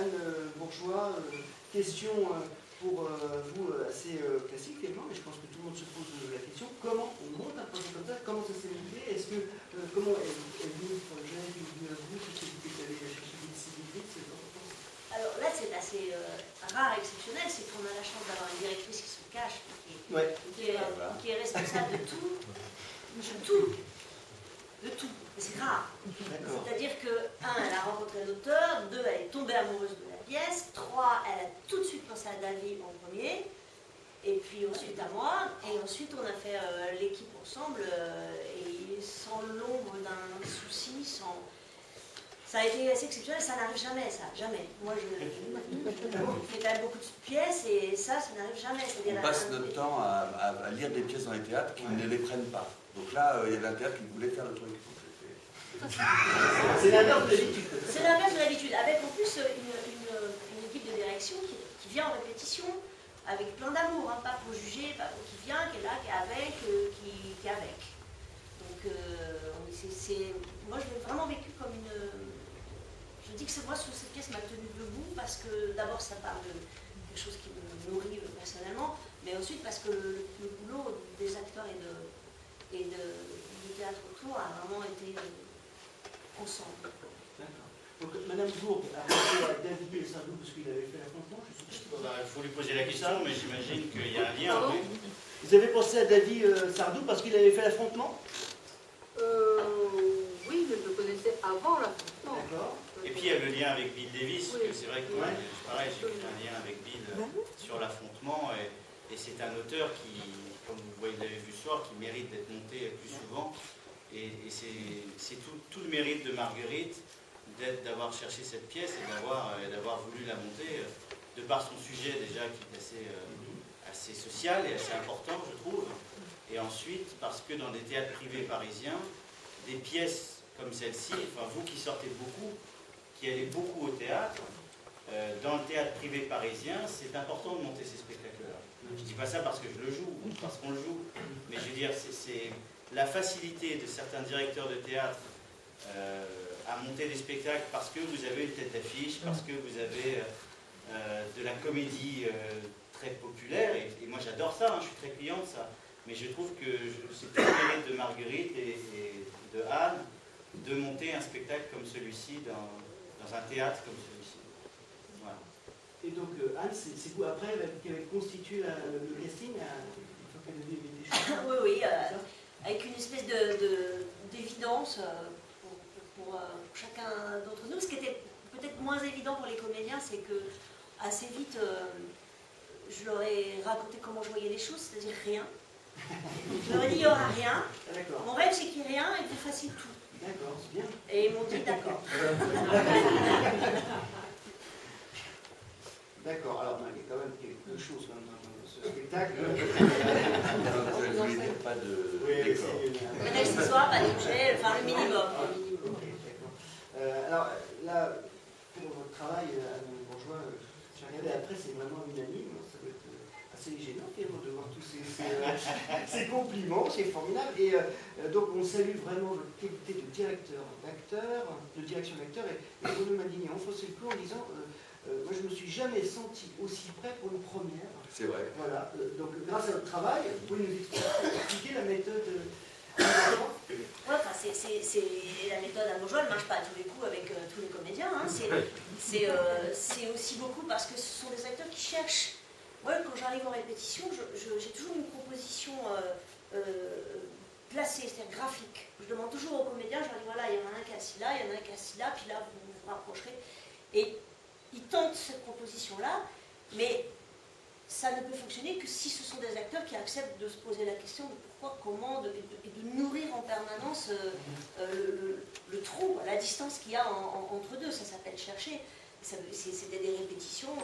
Anne Bourgeois, question pour vous assez classique finalement, mais je pense que tout le monde se pose la question, comment on monte un projet comme ça, comment ça s'est monté, est-ce que, comment est venu le projet, est venu à vous, qu'est-ce que vous êtes allé chercher des visibilités, c'est important. Alors là, c'est assez rare, exceptionnel, c'est qu'on a la chance d'avoir une directrice qui se cache, qui est responsable de tout, de tout. Mais c'est rare. C'est-à-dire que, 1, elle a rencontré l'auteur, 2, elle est tombée amoureuse de la pièce, 3, elle a tout de suite pensé à David en premier, et puis ensuite à moi, et ensuite on a fait l'équipe ensemble, et sans l'ombre d'un souci, sans... Ça a été assez exceptionnel, ça n'arrive jamais, ça, jamais. Moi, je fais quand même beaucoup de pièces, et ça n'arrive jamais. On passe notre temps à lire des pièces dans les théâtres qui ne les prennent pas. Donc là, il y avait un théâtre qui voulait faire le truc. C'est l'inverse de l'habitude. C'est l'inverse de l'habitude, avec en plus une équipe de direction qui vient en répétition, avec plein d'amour, hein, pas pour juger, pas pour qui vient, qui est là, qui est avec, qui est avec. Donc, moi je l'ai vraiment vécu comme une... Je dis que c'est moi, sur cette pièce m'a tenue debout, parce que d'abord ça parle de quelque chose qui me nourrit personnellement, mais ensuite parce que le boulot des acteurs et du théâtre autour a vraiment été ensemble. D'accord. Donc, Madame Bourg a pensé à David Sardou parce qu'il avait fait l'affrontement, je suppose. Il faut lui poser la question, mais j'imagine qu'il y a un lien. Oui. Vous avez pensé à David Sardou parce qu'il avait fait l'affrontement? Oui, je le connaissais avant l'affrontement. D'accord. Et puis il y a le lien avec Bill Davis, Oui. que c'est vrai que moi, pareil, j'ai fait un lien avec Bill sur l'affrontement, et c'est un auteur qui, comme vous l'avez vu ce soir, qui mérite d'être monté plus souvent. Et c'est tout le mérite de Marguerite d'avoir cherché cette pièce et d'avoir voulu la monter, de par son sujet déjà qui est assez social et assez important, je trouve. Et ensuite, parce que dans des théâtres privés parisiens, des pièces comme celle-ci, enfin vous qui sortez beaucoup, qui allez beaucoup au théâtre, dans le théâtre privé parisien, c'est important de monter ces spectacles-là. Je ne dis pas ça parce que je le joue, ou parce qu'on le joue, mais je veux dire, c'est la facilité de certains directeurs de théâtre à monter des spectacles parce que vous avez une tête d'affiche, parce que vous avez de la comédie très populaire, et moi j'adore ça, hein, je suis très client de ça, mais je trouve que c'est tout le mérite de Marguerite et de Anne de monter un spectacle comme celui-ci dans un théâtre comme celui-ci. Voilà. Et donc, Anne, c'est vous après qui avez constitué le casting une fois qu'elle avait été choisie? Oui, avec une espèce d'évidence pour chacun d'entre nous. Ce qui était peut-être moins évident pour les comédiens, c'est que assez vite, je leur ai raconté comment je voyais les choses, c'est-à-dire rien. Je leur ai dit il n'y aura rien. Mon rêve, c'est qu'il n'y ait rien et que vous fassiez tout. D'accord, c'est bien. Et ils m'ont dit d'accord. D'accord, alors il y a quand même quelque chose dans ce spectacle. Je voulais dire pas de décor. Pas d'accessoires, pas d'objets, enfin le minimum. Alors là, pour votre travail, Anne Bourgeois, j'ai regardé après, c'est vraiment unanime. Ça doit être assez gênant finalement de voir tous ces compliments, c'est formidable. Et donc on salue vraiment votre qualité de directeur d'acteur, de direction d'acteur. Et Bruno Madini a enfoncé le clou en disant moi je ne me suis jamais senti aussi prêt pour une première. C'est vrai. Voilà, donc grâce à votre travail, vous pouvez nous expliquer la méthode. Ouais, enfin, c'est la méthode à Bourgeois, elle ne marche pas à tous les coups avec tous les comédiens. Hein. C'est aussi beaucoup parce que ce sont des acteurs qui cherchent. Moi, quand j'arrive en répétition, j'ai toujours une proposition placée, c'est-à-dire graphique. Je demande toujours aux comédiens, je leur dis voilà, il y en a un qui est assis là, il y en a un qui est assis là, puis là, vous vous rapprocherez. Et ils tentent cette proposition-là, mais ça ne peut fonctionner que si ce sont des acteurs qui acceptent de se poser la question de pourquoi, comment, et de nourrir en permanence le trou, la distance qu'il y a entre deux. Ça s'appelle chercher. C'était des répétitions.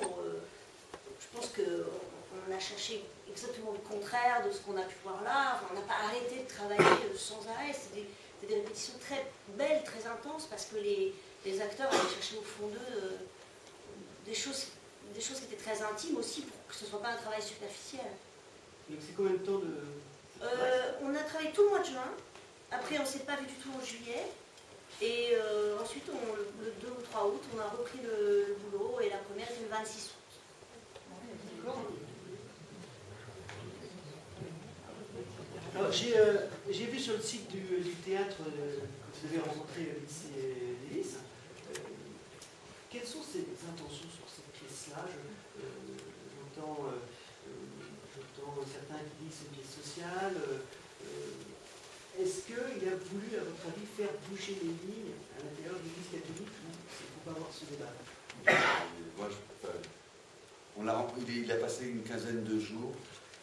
Je pense qu'on a cherché exactement le contraire de ce qu'on a pu voir là. Enfin, on n'a pas arrêté de travailler sans arrêt. C'était des répétitions très belles, très intenses, parce que les acteurs allaient chercher au fond d'eux des choses qui étaient très intimes aussi, pour que ce ne soit pas un travail superficiel. Donc c'est combien de temps de... On a travaillé tout le mois de juin, après on ne s'est pas vu du tout en juillet, et ensuite le 2 ou 3 août, on a repris le boulot, et la 26 août. Alors, j'ai vu sur le site du théâtre que vous avez rencontré au lycée Lévis. Quelles sont ses intentions sur cette pièce-là? J'entends certains qui disent que c'est une pièce sociale. Est-ce qu'il a voulu, à votre avis, faire bouger les lignes à l'intérieur de l'Église catholique ou il ne faut pas avoir ce débat? Il a passé une quinzaine de jours.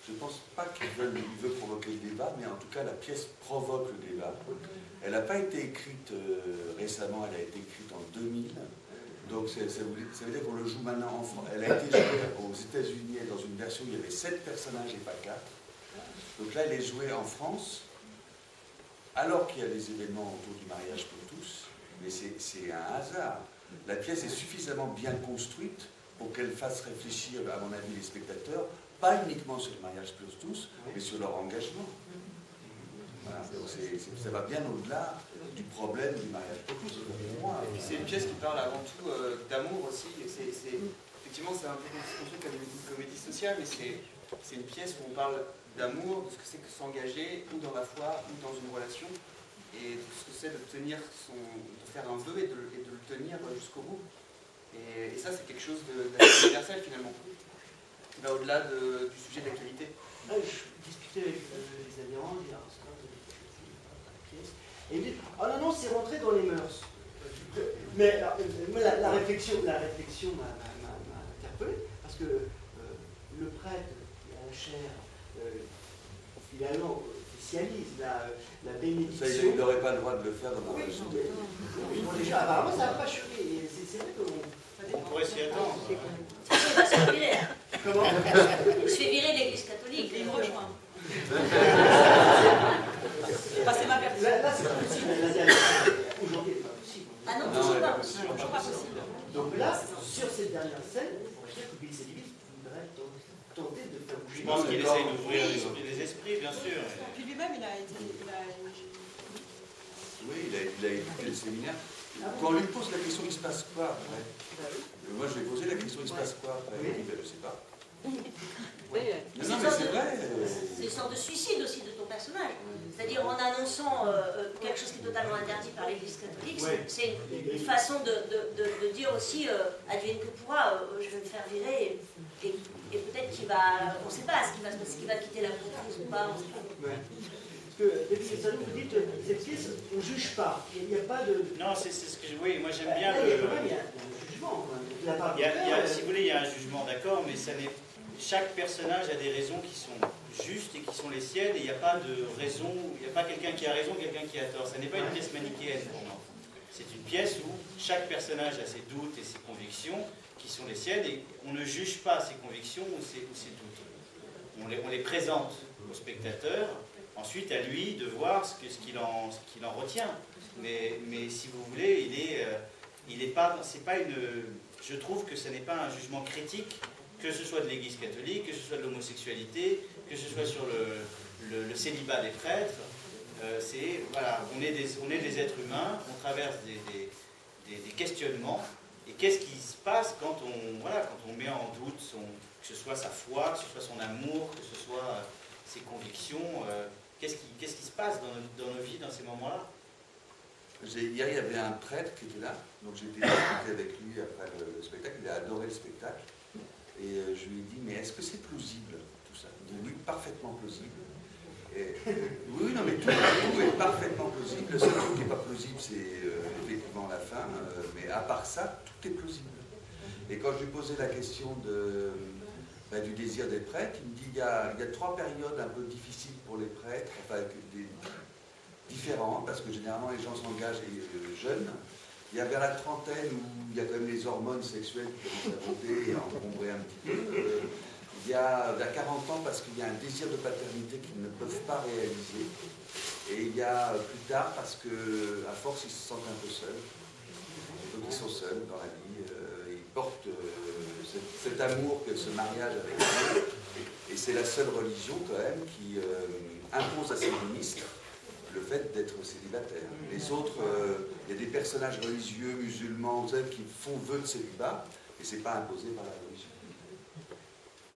Je ne pense pas qu'il veut provoquer le débat, mais en tout cas, la pièce provoque le débat. Elle n'a pas été écrite récemment, elle a été écrite en 2000. Donc, ça veut dire qu'on le joue maintenant en France. Elle a été jouée aux États-Unis dans une version où il y avait 7 personnages et pas 4. Donc là, elle est jouée en France, alors qu'il y a des événements autour du mariage pour tous. Mais c'est un hasard. La pièce est suffisamment bien construite pour qu'elle fasse réfléchir, à mon avis, les spectateurs, pas uniquement sur le mariage pour tous, mais sur leur engagement. Voilà. Donc ça va bien au-delà du problème du mariage pour tous, pour moi. Et puis c'est une pièce qui parle avant tout d'amour aussi. Effectivement, c'est un peu construit comme une comédie sociale, mais c'est une pièce où on parle d'amour, de ce que c'est que s'engager, ou dans la foi, ou dans une relation, et de ce que c'est de faire un vœu et de le tenir jusqu'au bout. Et ça, c'est quelque chose d'assez universel finalement, qui va au-delà du sujet d'actualité. Je discutais avec les adhérents, les Arscott, la pièce, et ils me disent « Oh non, non, c'est rentré dans les mœurs ». Mais la réflexion m'a interpellé, parce que le prêtre qui a la chair, finalement, officialise la bénédiction. Ça, il n'aurait pas le droit de le faire dans la religion. Bon, déjà, apparemment, ça n'a pas choqué. C'est vrai On pourrait s'y attendre. Il va se faire virer. Comment Il se fait virer de l'Église catholique. Il me rejoint. C'est ma version. Là, c'est pas possible. Aujourd'hui, c'est pas possible. Ah non, toujours pas. Toujours pas possible. Donc là, sur cette dernière scène, on peut dire que Bill Sédivis voudrait tenter de faire bouger. Je pense qu'il essaye d'ouvrir les esprits, bien sûr. Puis lui-même, il a Oui, il a écouté le séminaire. Quand on lui pose la question, il se passe quoi après? Moi, je lui ai posé la question, il se passe quoi après? Il dit, ben, je sais pas. Non, mais c'est vrai. C'est une sorte de suicide aussi de ton personnage. C'est-à-dire en annonçant quelque chose qui est totalement interdit par l'Église catholique, c'est une façon de dire aussi advienne que pourra, je vais me faire virer et peut-être qu'il va, on ne sait pas ce qui va se passer, qu'il va quitter la prêtrise ou pas, on ne sait pas. Parce que ça vous dites, cette pièce, on ne juge pas. Il n'y a pas de. Non, c'est ce que je. Oui, moi j'aime bien Il y a un jugement. Si vous voulez, il y a un jugement, d'accord, mais ça n'est. Chaque personnage a des raisons qui sont justes et qui sont les siennes, et il n'y a pas de raison, il n'y a pas quelqu'un qui a raison, quelqu'un qui a tort. Ça n'est pas une pièce manichéenne pour moi. C'est une pièce où chaque personnage a ses doutes et ses convictions qui sont les siennes, et on ne juge pas ses convictions ou ses doutes. On les présente au spectateur, ensuite à lui de voir ce qu'il en retient. Mais si vous voulez, il est pas, c'est pas une. Je trouve que ce n'est pas un jugement critique, que ce soit de l'Église catholique, que ce soit de l'homosexualité, que ce soit sur le célibat des prêtres. Voilà, on est des êtres humains, on traverse des questionnements. Et qu'est-ce qui se passe quand on met en doute que ce soit sa foi, que ce soit son amour, que ce soit ses convictions, qu'est-ce qui se passe dans nos vies dans ces moments-là? Hier, il y avait un prêtre qui était là, donc j'ai été discuter avec lui après le spectacle. Il a adoré le spectacle. Et je lui ai dit, mais est-ce que c'est plausible, tout ça? Il dit, oui, parfaitement plausible. Oui, non, mais tout est parfaitement plausible. Le seul truc qui n'est pas plausible, c'est effectivement la fin. Mais à part ça, tout est plausible. Et quand je lui posais la question du désir des prêtres, il me dit, il y a 3 périodes un peu difficiles pour les prêtres, enfin, différentes, parce que généralement les gens s'engagent jeunes. Il y a vers la trentaine où il y a quand même les hormones sexuelles qui commencent à monter et à encombrer un petit peu. Il y a vers 40 ans parce qu'il y a un désir de paternité qu'ils ne peuvent pas réaliser. Et il y a plus tard parce qu'à force ils se sentent un peu seuls. Donc ils sont seuls dans la vie. Ils portent cet amour que ce mariage avec Dieu. Et c'est la seule religion quand même qui impose à ses ministres le fait d'être célibataire. Les autres, il y a des personnages religieux, musulmans, qui font vœu de célibat, Et c'est pas imposé par la religion.